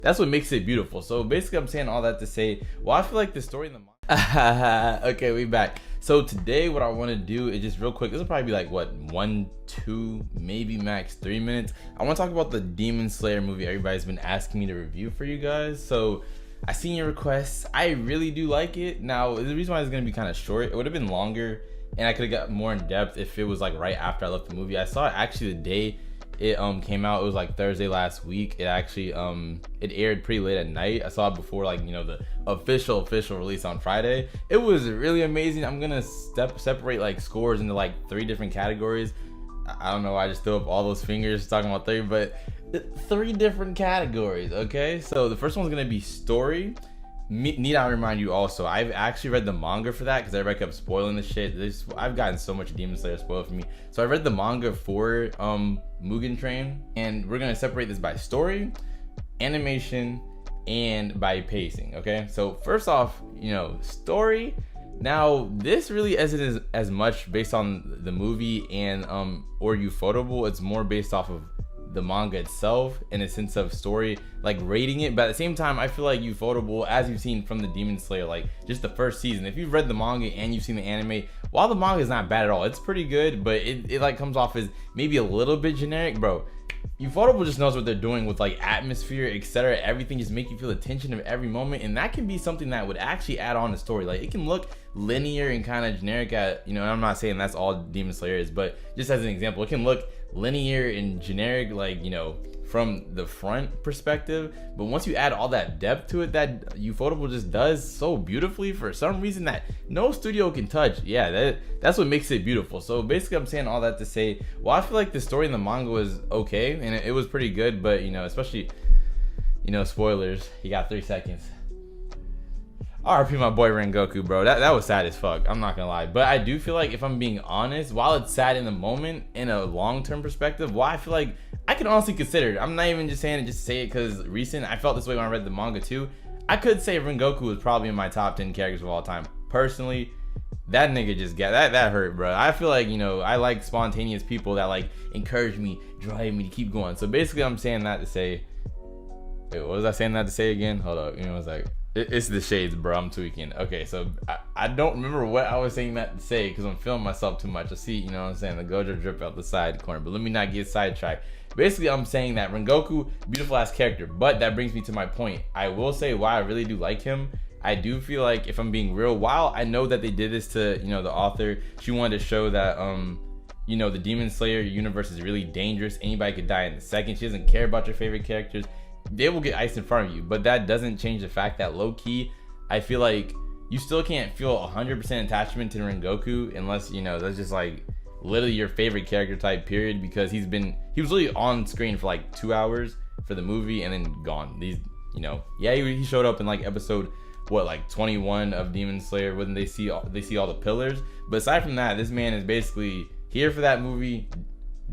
That's what makes it beautiful. So basically I'm saying all that to say, well, I feel like the story in the okay, we back. So today what I want to do is just real quick, this will probably be like what, 1, 2, maybe max 3 minutes. I want to talk about the Demon Slayer movie everybody's been asking me to review for you guys. So I seen your requests. I really do like it. Now the reason why it's going to be kind of short, it would have been longer and I could have got more in depth if it was like right after I left the movie. I saw it actually the day it came out. It was like Thursday last week. It actually it aired pretty late at night. I saw it before, like, you know, the official release on Friday. It was really amazing. I'm gonna separate like scores into like 3 different categories. I don't know why I just threw up all those fingers talking about 3, but 3 different categories. Okay, so the first one's gonna be story. Need I remind you also, I've actually read the manga for that because everybody kept spoiling the shit. I've gotten so much Demon Slayer spoiled for me. So I read the manga for Mugen Train, and we're gonna separate this by story, animation, and by pacing. Okay, so first off, you know, story. Now this really isn't as much based on the movie and or Ufotable. It's more based off of the manga itself in a sense of story, like rating it. But at the same time, I feel like Ufotable, as you've seen from the Demon Slayer, like just the first season, if you've read the manga and you've seen the anime, while the manga is not bad at all, it's pretty good, but it like comes off as maybe a little bit generic. Bro, Ufotable just knows what they're doing with like atmosphere, etc. Everything just make you feel the tension of every moment, and that can be something that would actually add on to story. Like it can look linear and kind of generic at, you know, I'm not saying that's all Demon Slayer is, but just as an example, it can look linear and generic, like, you know, from the front perspective, but once you add all that depth to it that Ufotable just does so beautifully for some reason that no studio can touch, yeah, that's what makes it beautiful. So basically I'm saying all that to say, well, I feel like the story in the manga was okay and it was pretty good, but, you know, especially, you know, spoilers, you got 3 seconds. RP my boy Rengoku, bro. That was sad as fuck, I'm not gonna lie. But I do feel like, if I'm being honest, while it's sad in the moment, in a long-term perspective, I feel like I can honestly consider it. I'm not even just saying it just to say it because recent. I felt this way when I read the manga too. I could say Rengoku was probably in my top 10 characters of all time. Personally, that nigga just got that hurt, bro. I feel like, you know, I like spontaneous people that like encourage me, drive me to keep going. So basically I'm saying that to say, wait, what was I saying that to say again? Hold up, you know, it's like, it's the shades, bro. I'm tweaking. Okay, so I don't remember what I was saying that to say because I'm feeling myself too much. I see, you know what I'm saying, the Gojo drip out the side corner, but let me not get sidetracked. Basically, I'm saying that Rengoku, beautiful ass character, but that brings me to my point. I will say why I really do like him. I do feel like, if I'm being real, while I know that they did this to, you know, the author, she wanted to show that, you know, the Demon Slayer universe is really dangerous. Anybody could die in a second. She doesn't care about your favorite characters. They will get iced in front of you, but that doesn't change the fact that low-key, I feel like you still can't feel 100% attachment to Rengoku unless, you know, that's just like literally your favorite character type, period, because he was literally on screen for like 2 hours for the movie and then gone. These, you know, yeah, he showed up in like episode, what, like 21 of Demon Slayer when they see all the pillars, but aside from that, this man is basically here for that movie,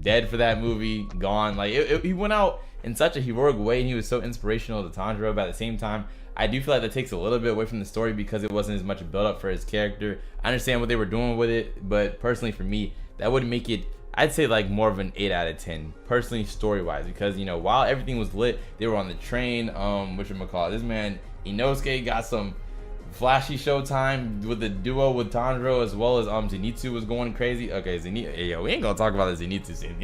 dead for that movie, gone. Like he went out in such a heroic way and he was so inspirational to Tanjiro, but at the same time I do feel like that takes a little bit away from the story because it wasn't as much build up for his character. I understand what they were doing with it, but personally for me, that would make it, I'd say, like more of an 8 out of 10 personally, story wise, because, you know, while everything was lit, they were on the train, whatchamacallit, this man Inosuke got some flashy showtime with the duo with Tanjiro, as well as Zenitsu was going crazy. Okay, Zenitsu, yo, we ain't gonna talk about the Zenitsu scene.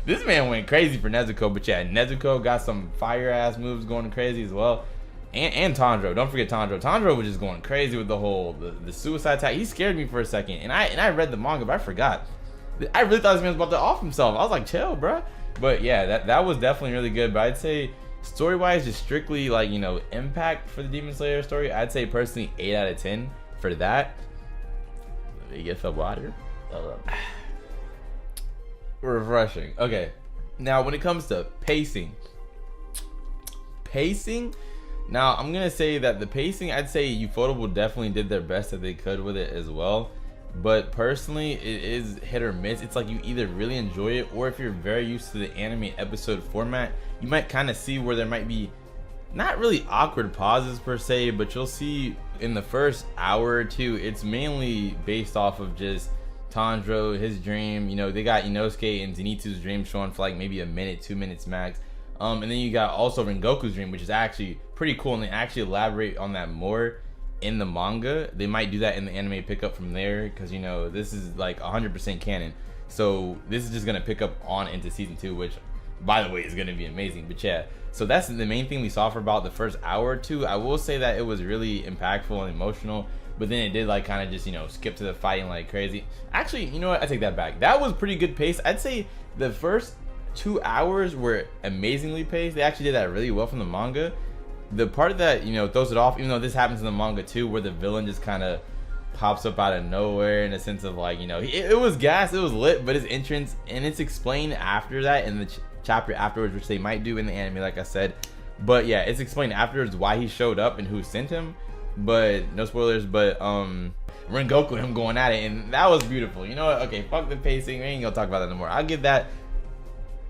This man went crazy for Nezuko, but yeah, Nezuko got some fire ass moves going crazy as well. And Tanjiro, don't forget Tanjiro. Tanjiro was just going crazy with the whole the suicide attack. He scared me for a second, and I read the manga, but I forgot. I really thought this man was about to off himself. I was like, chill, bro. But yeah, that was definitely really good. But I'd say story wise, just strictly like, you know, impact for the Demon Slayer story, I'd say personally 8 out of 10 for that. Let me get some water. Refreshing. Okay, now when it comes to pacing, now I'm gonna say that the pacing, I'd say Ufotable definitely did their best that they could with it as well, but personally it is hit or miss. It's like you either really enjoy it, or if you're very used to the anime episode format, you might kind of see where there might be not really awkward pauses per se, but you'll see in the first hour or two it's mainly based off of just Tanjiro, his dream. You know, they got Inosuke and Zenitsu's dream showing for like maybe a minute, 2 minutes max. And then you got also Rengoku's dream, which is actually pretty cool, and they actually elaborate on that more in the manga. They might do that in the anime, pick up from there, because you know this is like 100% canon. So this is just gonna pick up on into season 2, which by the way is gonna be amazing. But yeah, so that's the main thing we saw for about the first hour or two. I will say that it was really impactful and emotional, but then it did like kind of just, you know, skip to the fighting like crazy. Actually, you know what, I take that back. That was pretty good pace. I'd say the first 2 hours were amazingly paced. They actually did that really well from the manga. The part that, you know, throws it off, even though this happens in the manga too, where the villain just kind of pops up out of nowhere, in a sense of like, you know, it was gas, it was lit, but his entrance, and it's explained after that in the chapter afterwards, which they might do in the anime, like I said. But yeah, it's explained afterwards why he showed up and who sent him, but no spoilers. But Rengoku, him going at it, and that was beautiful. You know what, okay, fuck the pacing, we ain't gonna talk about that no more. I'll give that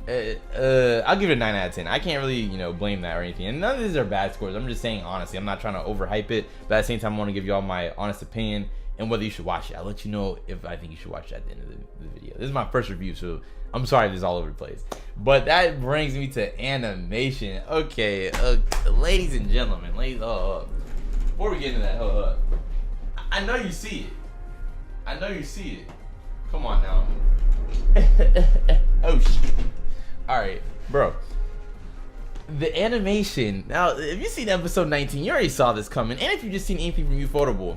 I'll give it a 9 out of 10. I can't really, you know, blame that or anything, and none of these are bad scores. I'm just saying honestly, I'm not trying to overhype it, but at the same time I want to give you all my honest opinion and whether you should watch it. I'll let you know if I think you should watch it at the end of the video. This is my first review, so I'm sorry if this is all over the place. But that brings me to animation. Okay, ladies and gentlemen, before we get into that, I know you see it. I know you see it. Come on now. Oh shit. Alright, bro. The animation. Now, if you've seen episode 19, you already saw this coming. And if you've just seen anything from Ufotable,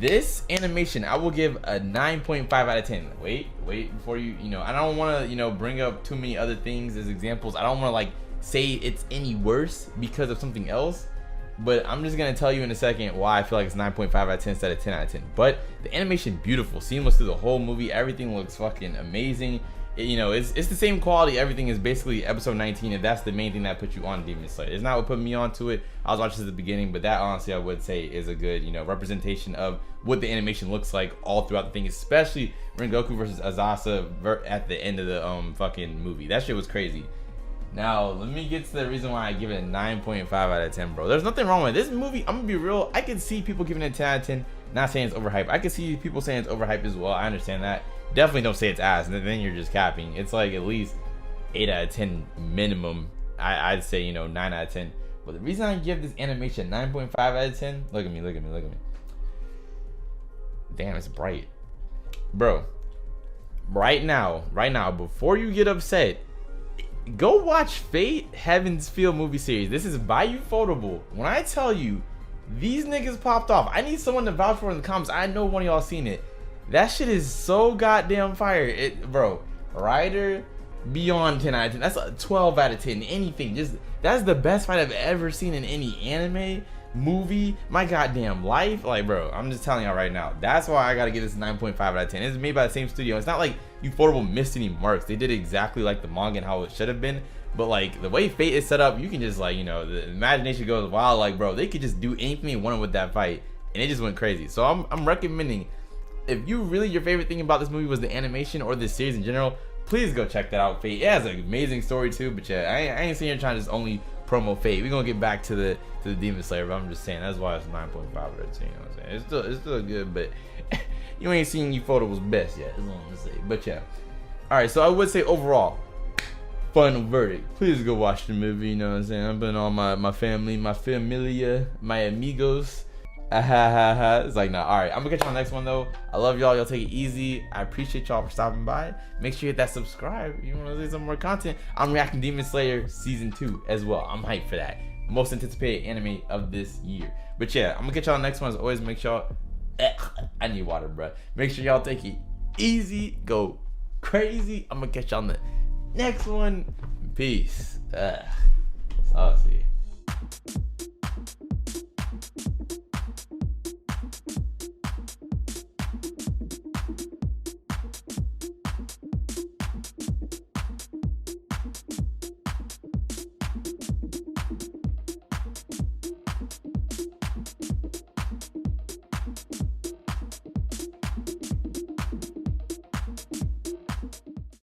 this animation, I will give a 9.5 out of 10. Wait, before you know, I don't want to, you know, bring up too many other things as examples. I don't want to, like, say it's any worse because of something else. But I'm just going to tell you in a second why I feel like it's 9.5 out of 10 instead of 10 out of 10. But the animation, beautiful, seamless through the whole movie. Everything looks fucking amazing. You know, it's the same quality. Everything is basically episode 19, and that's the main thing that put you on Demon Slayer. It's not what put me onto it. I was watching this at the beginning, but that honestly I would say is a good, you know, representation of what the animation looks like all throughout the thing, especially Rengoku versus Azasa at the end of the fucking movie. That shit was crazy. Now let me get to the reason why I give it a 9.5 out of 10, bro. There's nothing wrong with this movie. I'm gonna be real. I can see people giving it a 10 out of 10, not saying it's overhyped. I can see people saying it's overhyped as well. I understand that. Definitely don't say it's ass, and then you're just capping. It's like at least 8 out of 10 minimum. I'd say, you know, 9 out of 10. But the reason I give this animation 9.5 out of 10, look at me. Damn, it's bright, bro. Right now, before you get upset, go watch Fate Heaven's Feel movie series. This is by Ufotable. When I tell you these niggas popped off, I need someone to vouch for in the comments. I know one of y'all seen it. That shit is so goddamn fire. Bro, Rider, beyond 10 out of 10. That's a 12 out of 10. Anything. Just, that's the best fight I've ever seen in any anime, movie, my goddamn life. Like, bro, I'm just telling y'all right now. That's why I gotta give this 9.5 out of 10. It's made by the same studio. It's not like Ufotable missed any marks. They did exactly like the manga and how it should have been. But like the way Fate is set up, you can just, like, you know, the imagination goes wild. Like, bro, they could just do anything they wanted with that fight, and it just went crazy. So I'm recommending, if you really, your favorite thing about this movie was the animation or this series in general, please go check that out. Fate, it has an amazing story too. But yeah, I ain't sitting here trying to just only promo Fate. We're gonna get back to the Demon Slayer, but I'm just saying that's why it's 9.5 out of 10. You know what I'm saying? It's still good, but you ain't seen Ufotable's best yet. That's all I'm gonna say. But yeah, all right. So I would say overall, final verdict. Please go watch the movie. You know what I'm saying? I'm putting all my family, my familia, my amigos. It's like, nah. All right, I'm gonna catch you on the next one though. I love y'all. Y'all take it easy. I appreciate y'all for stopping by. Make sure you hit that subscribe. You want to see some more content? I'm reacting Demon Slayer season 2 as well. I'm hyped for that. Most anticipated anime of this year. But yeah, I'm gonna catch y'all on the next one. As always, make sure I need water, bro. Make sure y'all take it easy. Go crazy. I'm gonna catch y'all on the next one. Peace. I'll see you.